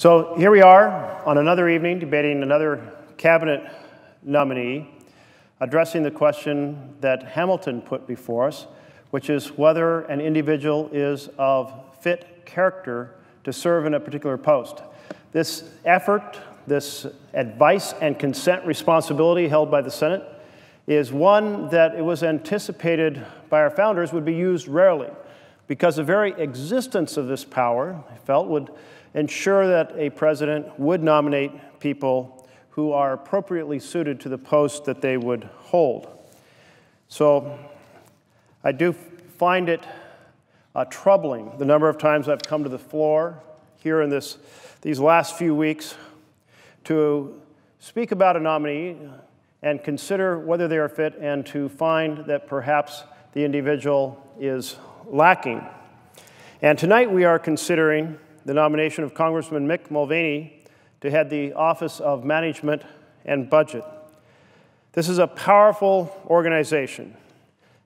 So here we are on another evening debating another cabinet nominee, addressing the question that Hamilton put before us, which is whether an individual is of fit character to serve in a particular post. This effort, this advice and consent responsibility held by the Senate is one that it was anticipated by our founders would be used rarely, because the very existence of this power, I felt, would ensure that a president would nominate people who are appropriately suited to the post that they would hold. So I do find it troubling the number of times I've come to the floor here in these last few weeks to speak about a nominee and consider whether they are fit, and to find that perhaps the individual is lacking. And tonight we are considering the nomination of Congressman Mick Mulvaney to head the Office of Management and Budget. This is a powerful organization,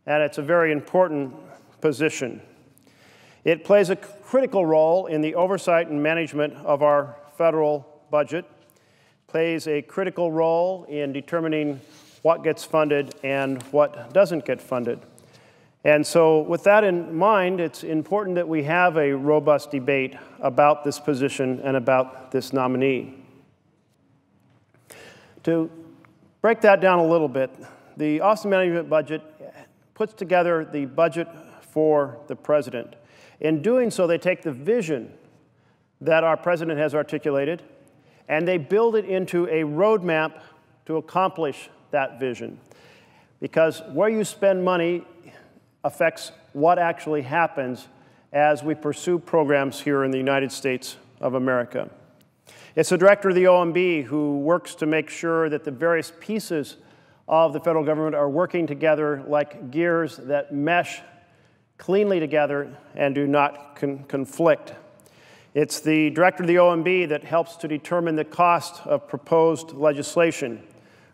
and it's a very important position. It plays a critical role in the oversight and management of our federal budget, plays a critical role in determining what gets funded and what doesn't get funded. And so with that in mind, it's important that we have a robust debate about this position and about this nominee. To break that down a little bit, the Office of Management Budget puts together the budget for the president. In doing so, they take the vision that our president has articulated, and they build it into a roadmap to accomplish that vision. Because where you spend money affects what actually happens as we pursue programs here in the United States of America. It's the director of the OMB who works to make sure that the various pieces of the federal government are working together like gears that mesh cleanly together and do not conflict. It's the director of the OMB that helps to determine the cost of proposed legislation,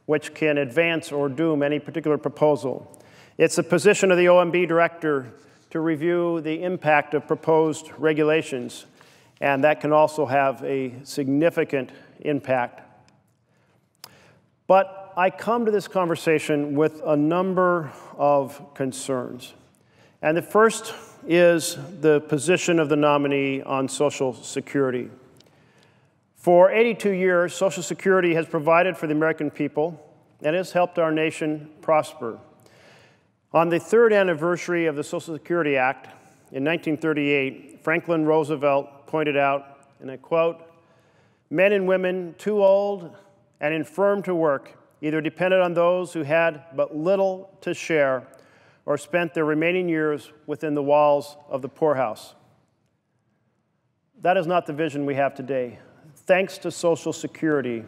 which can advance or doom any particular proposal. It's the position of the OMB director to review the impact of proposed regulations, and that can also have a significant impact. But I come to this conversation with a number of concerns. And the first is the position of the nominee on Social Security. For 82 years, Social Security has provided for the American people and has helped our nation prosper. On the third anniversary of the Social Security Act in 1938, Franklin Roosevelt pointed out, and I quote, "Men and women too old and infirm to work either depended on those who had but little to share or spent their remaining years within the walls of the poorhouse." That is not the vision we have today. Thanks to Social Security,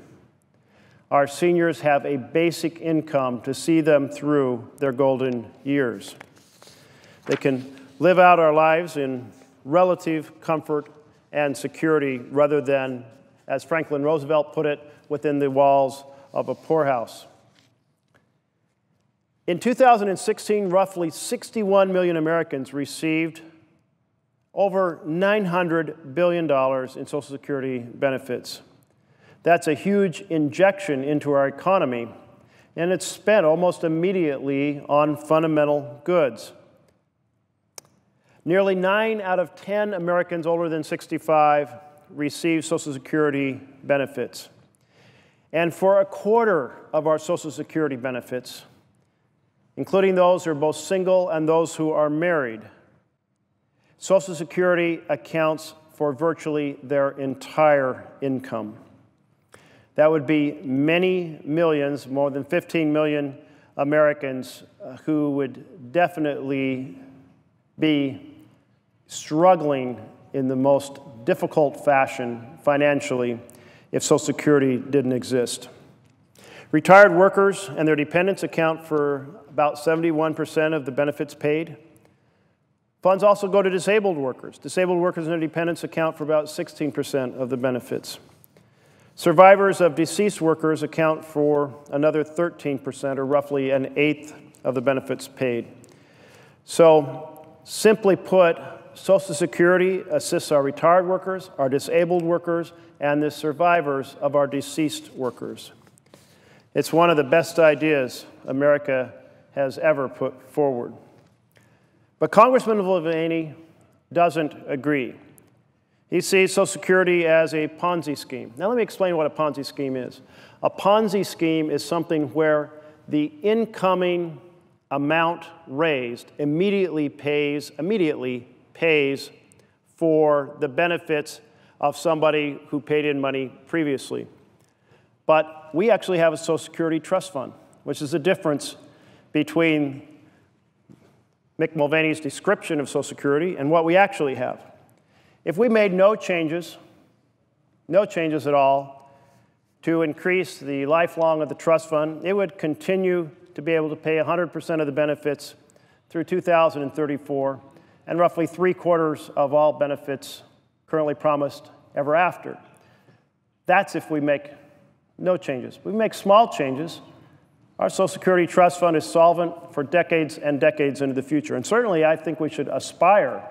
our seniors have a basic income to see them through their golden years. They can live out our lives in relative comfort and security rather than, as Franklin Roosevelt put it, within the walls of a poorhouse. In 2016, roughly 61 million Americans received over $900 billion in Social Security benefits. That's a huge injection into our economy, and it's spent almost immediately on fundamental goods. Nearly 9 out of 10 Americans older than 65 receive Social Security benefits. And for a quarter of our Social Security benefits, including those who are both single and those who are married, Social Security accounts for virtually their entire income. That would be many millions, more than 15 million Americans who would definitely be struggling in the most difficult fashion financially if Social Security didn't exist. Retired workers and their dependents account for about 71% of the benefits paid. Funds also go to disabled workers. Disabled workers and their dependents account for about 16% of the benefits. Survivors of deceased workers account for another 13%, or roughly an eighth of the benefits paid. So, simply put, Social Security assists our retired workers, our disabled workers, and the survivors of our deceased workers. It's one of the best ideas America has ever put forward. But Congressman Mulvaney doesn't agree. He sees Social Security as a Ponzi scheme. Now let me explain what a Ponzi scheme is. A Ponzi scheme is something where the incoming amount raised immediately pays for the benefits of somebody who paid in money previously. But we actually have a Social Security trust fund, which is the difference between Mick Mulvaney's description of Social Security and what we actually have. If we made no changes at all, to increase the lifelong of the trust fund, it would continue to be able to pay 100% of the benefits through 2034, and roughly 3/4 of all benefits currently promised ever after. That's if we make no changes. If we make small changes, our Social Security trust fund is solvent for decades and decades into the future. And certainly, I think we should aspire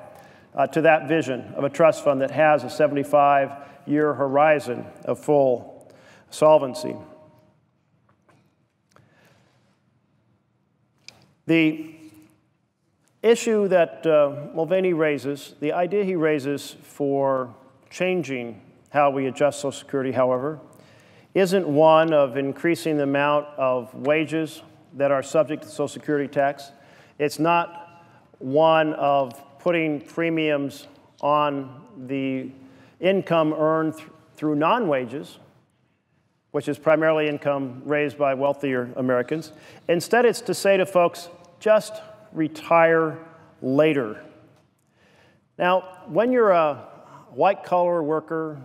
to that vision of a trust fund that has a 75-year horizon of full solvency. The issue that Mulvaney raises, the idea he raises for changing how we adjust Social Security, however, isn't one of increasing the amount of wages that are subject to Social Security tax. It's not one of putting premiums on the income earned through non-wages, which is primarily income raised by wealthier Americans. Instead, it's to say to folks, just retire later. Now, when you're a white-collar worker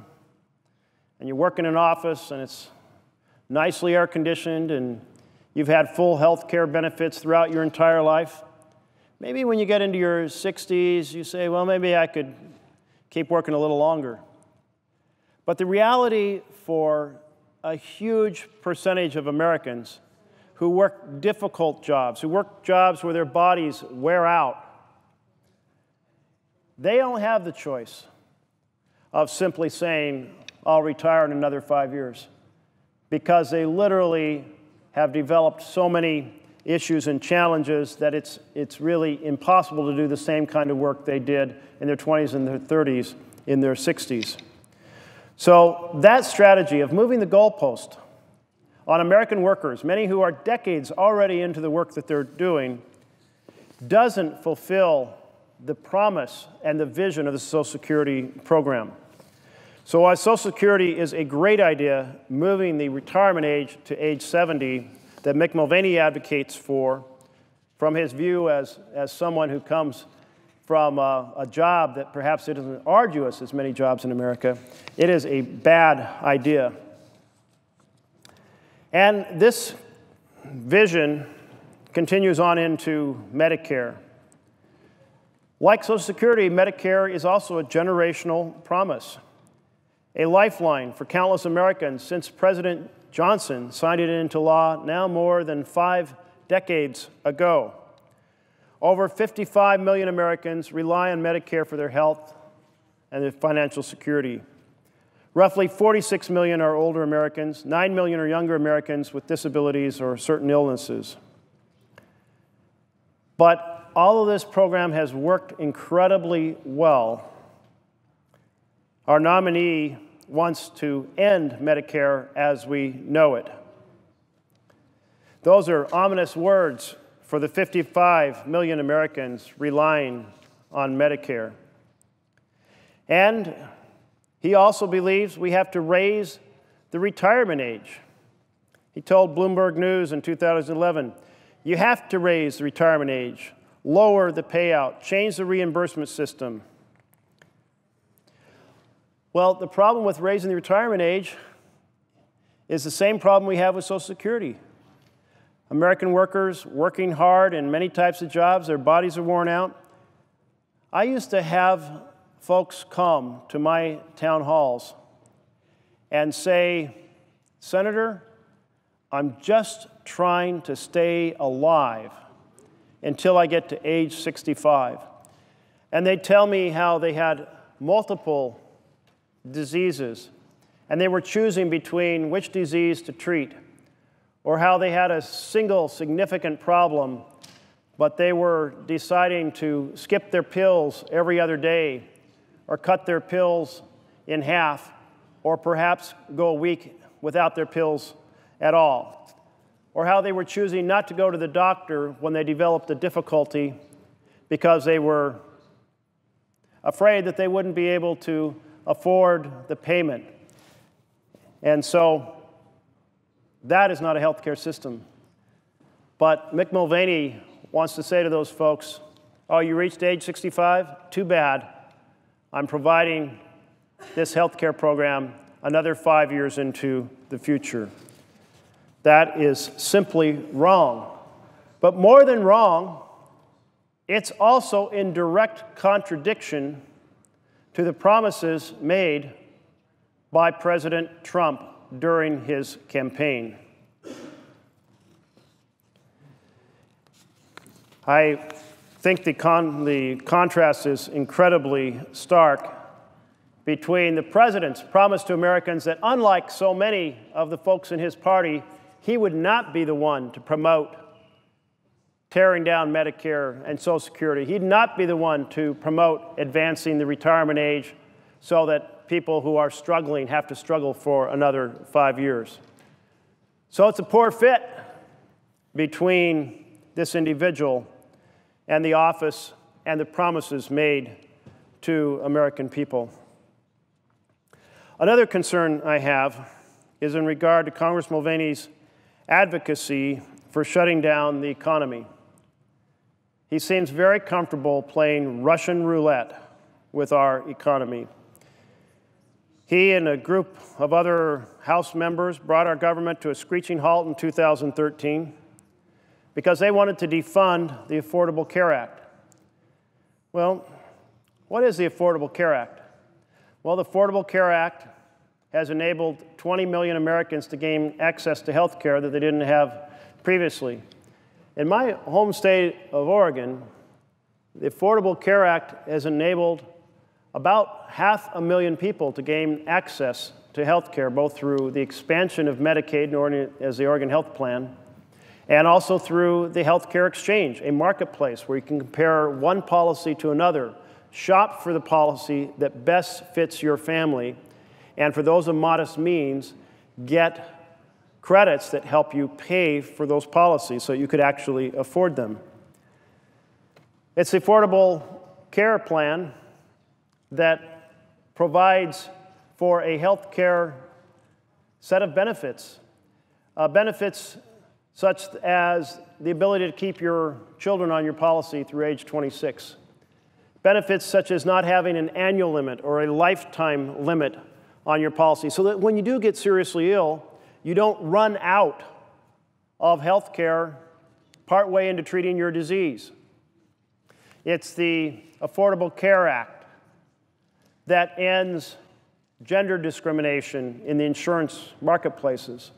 and you work in an office and it's nicely air-conditioned and you've had full health care benefits throughout your entire life, maybe when you get into your 60s, you say, well, maybe I could keep working a little longer. But the reality for a huge percentage of Americans who work difficult jobs, who work jobs where their bodies wear out, they don't have the choice of simply saying, I'll retire in another 5 years, because they literally have developed so many issues and challenges that it's really impossible to do the same kind of work they did in their 20s and their 30s in their 60s. So that strategy of moving the goalpost on American workers, many who are decades already into the work that they're doing, doesn't fulfill the promise and the vision of the Social Security program. So while Social Security is a great idea, moving the retirement age to age 70 that Mick Mulvaney advocates for, from his view as someone who comes from a job that perhaps isn't arduous as many jobs in America, it is a bad idea. And this vision continues on into Medicare. Like Social Security, Medicare is also a generational promise, a lifeline for countless Americans since President Johnson signed it into law now more than 5 decades ago. Over 55 million Americans rely on Medicare for their health and their financial security. Roughly 46 million are older Americans, 9 million are younger Americans with disabilities or certain illnesses. But all of this program has worked incredibly well. Our nominee wants to end Medicare as we know it. Those are ominous words for the 55 million Americans relying on Medicare. And he also believes we have to raise the retirement age. He told Bloomberg News in 2011, you have to raise the retirement age, lower the payout, change the reimbursement system. Well, the problem with raising the retirement age is the same problem we have with Social Security. American workers working hard in many types of jobs, their bodies are worn out. I used to have folks come to my town halls and say, Senator, I'm just trying to stay alive until I get to age 65. And they'd tell me how they had multiple diseases, and they were choosing between which disease to treat, or how they had a single significant problem, but they were deciding to skip their pills every other day, or cut their pills in half, or perhaps go a week without their pills at all, or how they were choosing not to go to the doctor when they developed a difficulty because they were afraid that they wouldn't be able to afford the payment. And so that is not a healthcare system. But Mick Mulvaney wants to say to those folks, oh, you reached age 65? Too bad. I'm providing this healthcare program another 5 years into the future. That is simply wrong. But more than wrong, it's also in direct contradiction to the promises made by President Trump during his campaign. I think the contrast is incredibly stark between the president's promise to Americans that, unlike so many of the folks in his party, he would not be the one to promote tearing down Medicare and Social Security. He'd not be the one to promote advancing the retirement age so that people who are struggling have to struggle for another 5 years. So it's a poor fit between this individual and the office and the promises made to American people. Another concern I have is in regard to Congressman Mulvaney's advocacy for shutting down the economy. He seems very comfortable playing Russian roulette with our economy. He and a group of other House members brought our government to a screeching halt in 2013 because they wanted to defund the Affordable Care Act. Well, what is the Affordable Care Act? Well, the Affordable Care Act has enabled 20 million Americans to gain access to health care that they didn't have previously. In my home state of Oregon, the Affordable Care Act has enabled about 500,000 people to gain access to health care, both through the expansion of Medicaid as the Oregon Health Plan, and also through the Health Care Exchange, a marketplace where you can compare one policy to another, shop for the policy that best fits your family, and for those of modest means, get credits that help you pay for those policies so you could actually afford them. It's the Affordable Care Plan that provides for a health care set of benefits, benefits such as the ability to keep your children on your policy through age 26, benefits such as not having an annual limit or a lifetime limit on your policy, so that when you do get seriously ill, you don't run out of health care partway into treating your disease. It's the Affordable Care Act that ends gender discrimination in the insurance marketplaces.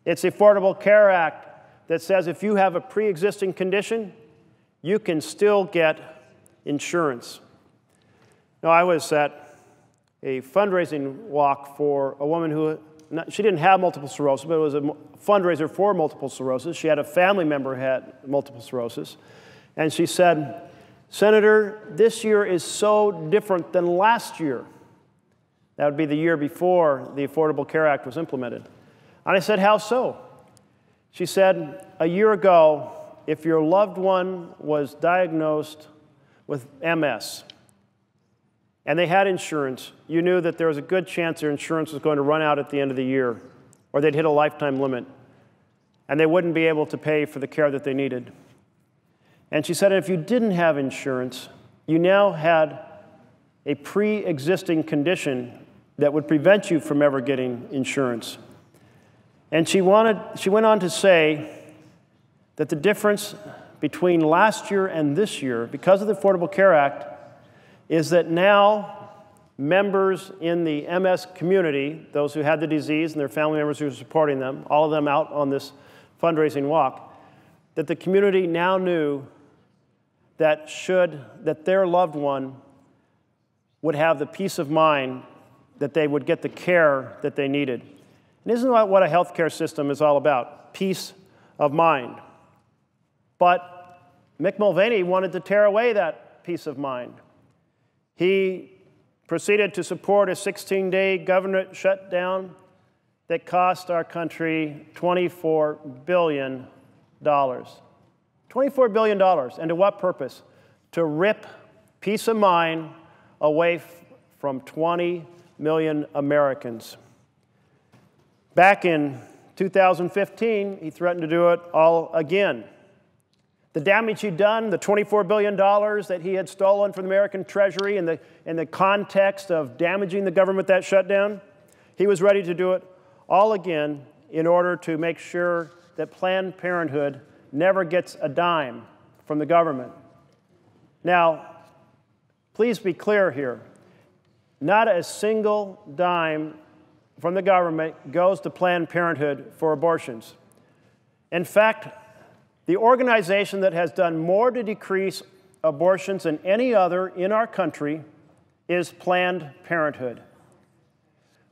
It's the Affordable Care Act that says if you have a pre-existing condition, you can still get insurance. Now, I was at a fundraising walk for a woman who she didn't have multiple sclerosis, but it was a fundraiser for multiple sclerosis. She had a family member who had multiple sclerosis. And she said, Senator, this year is so different than last year. That would be the year before the Affordable Care Act was implemented. And I said, how so? She said, a year ago, if your loved one was diagnosed with MS, and they had insurance, you knew that there was a good chance their insurance was going to run out at the end of the year, or they'd hit a lifetime limit, and they wouldn't be able to pay for the care that they needed. And she said, if you didn't have insurance, you now had a pre-existing condition that would prevent you from ever getting insurance. And she went on to say that the difference between last year and this year, because of the Affordable Care Act, is that now members in the MS community, those who had the disease and their family members who were supporting them, all of them out on this fundraising walk, that the community now knew that their loved one would have the peace of mind that they would get the care that they needed. And isn't that what a healthcare system is all about? Peace of mind. But Mick Mulvaney wanted to tear away that peace of mind. He proceeded to support a 16-day government shutdown that cost our country $24 billion. $24 billion. And to what purpose? To rip peace of mind away from 20 million Americans. Back in 2015, he threatened to do it all again. The damage he'd done, the $24 billion that he had stolen from the American Treasury in the context of damaging the government that shutdown, he was ready to do it all again in order to make sure that Planned Parenthood never gets a dime from the government. Now, please be clear here. Not a single dime from the government goes to Planned Parenthood for abortions. In fact, the organization that has done more to decrease abortions than any other in our country is Planned Parenthood.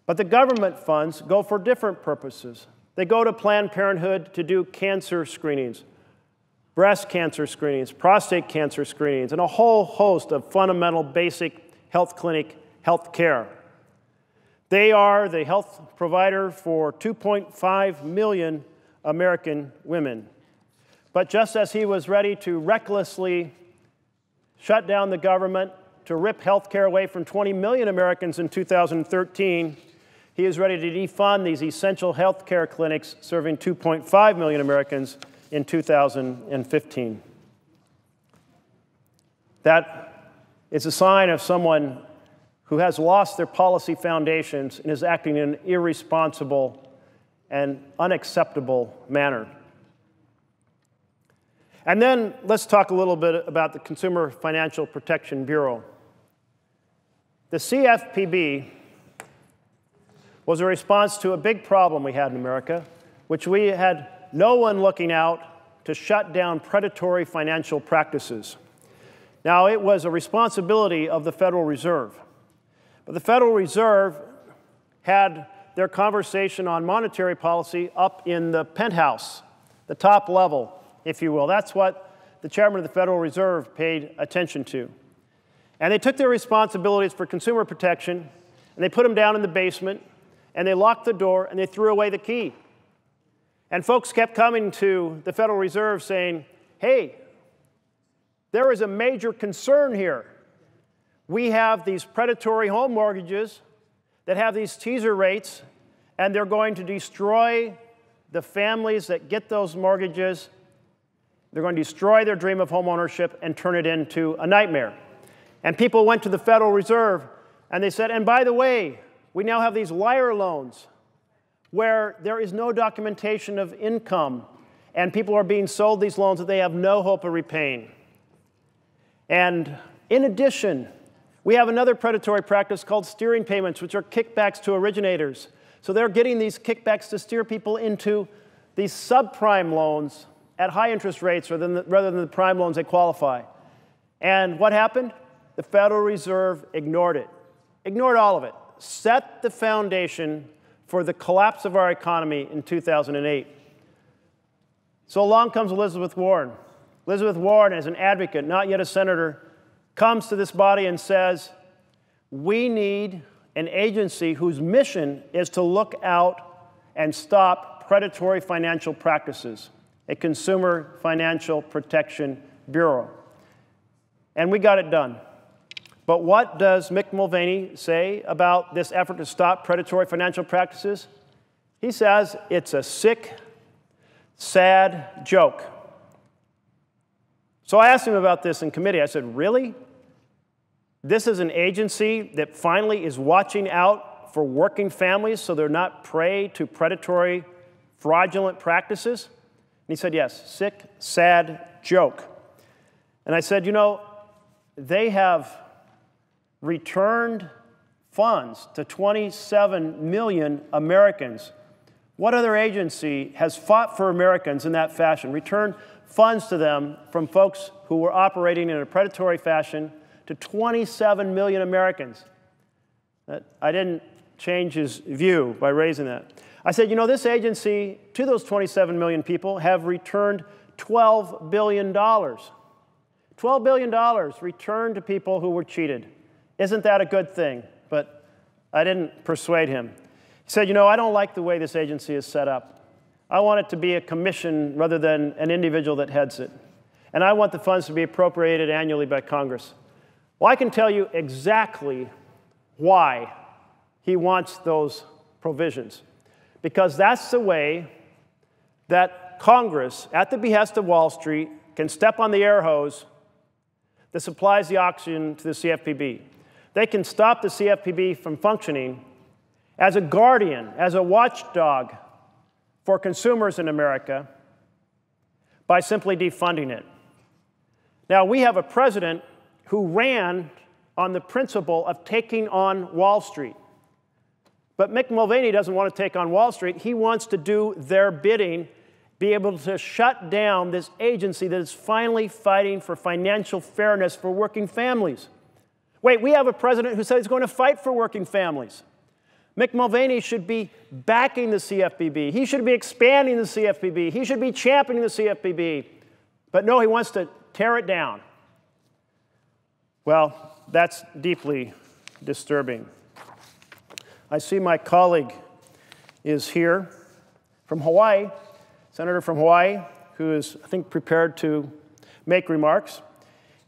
But the government funds go for different purposes. They go to Planned Parenthood to do cancer screenings, breast cancer screenings, prostate cancer screenings, and a whole host of fundamental basic health clinic health care. They are the health provider for 2.5 million American women. But just as he was ready to recklessly shut down the government, to rip health care away from 20 million Americans in 2013, he is ready to defund these essential health care clinics serving 2.5 million Americans in 2015. That is a sign of someone who has lost their policy foundations and is acting in an irresponsible and unacceptable manner. And then let's talk a little bit about the Consumer Financial Protection Bureau. The CFPB was a response to a big problem we had in America, which we had no one looking out to shut down predatory financial practices. Now, it was a responsibility of the Federal Reserve. But the Federal Reserve had their conversation on monetary policy up in the penthouse, the top level, if you will. That's what the chairman of the Federal Reserve paid attention to. And they took their responsibilities for consumer protection, and they put them down in the basement, and they locked the door, and they threw away the key. And folks kept coming to the Federal Reserve saying, hey, there is a major concern here. We have these predatory home mortgages that have these teaser rates, and they're going to destroy the families that get those mortgages. They're going to destroy their dream of home ownership and turn it into a nightmare. And people went to the Federal Reserve, and they said, and by the way, we now have these liar loans where there is no documentation of income, and people are being sold these loans that they have no hope of repaying. And in addition, we have another predatory practice called steering payments, which are kickbacks to originators. So they're getting these kickbacks to steer people into these subprime loans at high interest rates rather than the prime loans that qualify. And what happened? The Federal Reserve ignored it, ignored all of it, set the foundation for the collapse of our economy in 2008. So along comes Elizabeth Warren. Elizabeth Warren, as an advocate, not yet a senator, comes to this body and says, we need an agency whose mission is to look out and stop predatory financial practices, a Consumer Financial Protection Bureau. And we got it done. But what does Mick Mulvaney say about this effort to stop predatory financial practices? He says it's a sick, sad joke. So I asked him about this in committee. I said, really? This is an agency that finally is watching out for working families so they're not prey to predatory, fraudulent practices? And he said, yes, sick, sad joke. And I said, you know, they have returned funds to 27 million Americans. What other agency has fought for Americans in that fashion, returned funds to them from folks who were operating in a predatory fashion to 27 million Americans. I didn't change his view by raising that. I said, you know, this agency, to those 27 million people, have returned $12 billion. $12 billion returned to people who were cheated. Isn't that a good thing? But I didn't persuade him. He said, you know, I don't like the way this agency is set up. I want it to be a commission rather than an individual that heads it. And I want the funds to be appropriated annually by Congress. Well, I can tell you exactly why he wants those provisions. Because that's the way that Congress, at the behest of Wall Street, can step on the air hose that supplies the oxygen to the CFPB. They can stop the CFPB from functioning as a guardian, as a watchdog for consumers in America by simply defunding it. Now, we have a president who ran on the principle of taking on Wall Street. But Mick Mulvaney doesn't want to take on Wall Street. He wants to do their bidding, be able to shut down this agency that is finally fighting for financial fairness for working families. Wait, we have a president who said he's going to fight for working families. Mick Mulvaney should be backing the CFPB. He should be expanding the CFPB. He should be championing the CFPB. But no, he wants to tear it down. Well, that's deeply disturbing. I see my colleague is here from Hawaii, Senator from Hawaii, who is, I think, prepared to make remarks.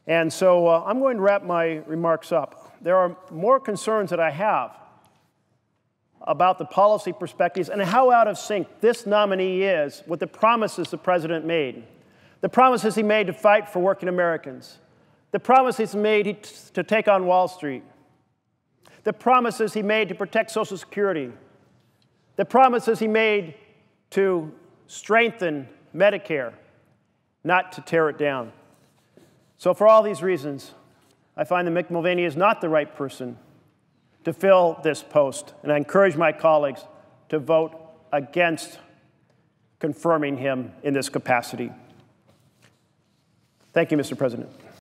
And so I'm going to wrap my remarks up. There are more concerns that I have about the policy perspectives and how out of sync this nominee is with the promises the president made. The promises he made to fight for working Americans. The promises he made to take on Wall Street. The promises he made to protect Social Security. The promises he made to strengthen Medicare, not to tear it down. So for all these reasons, I find that Mick Mulvaney is not the right person to fill this post, and I encourage my colleagues to vote against confirming him in this capacity. Thank you, Mr. President.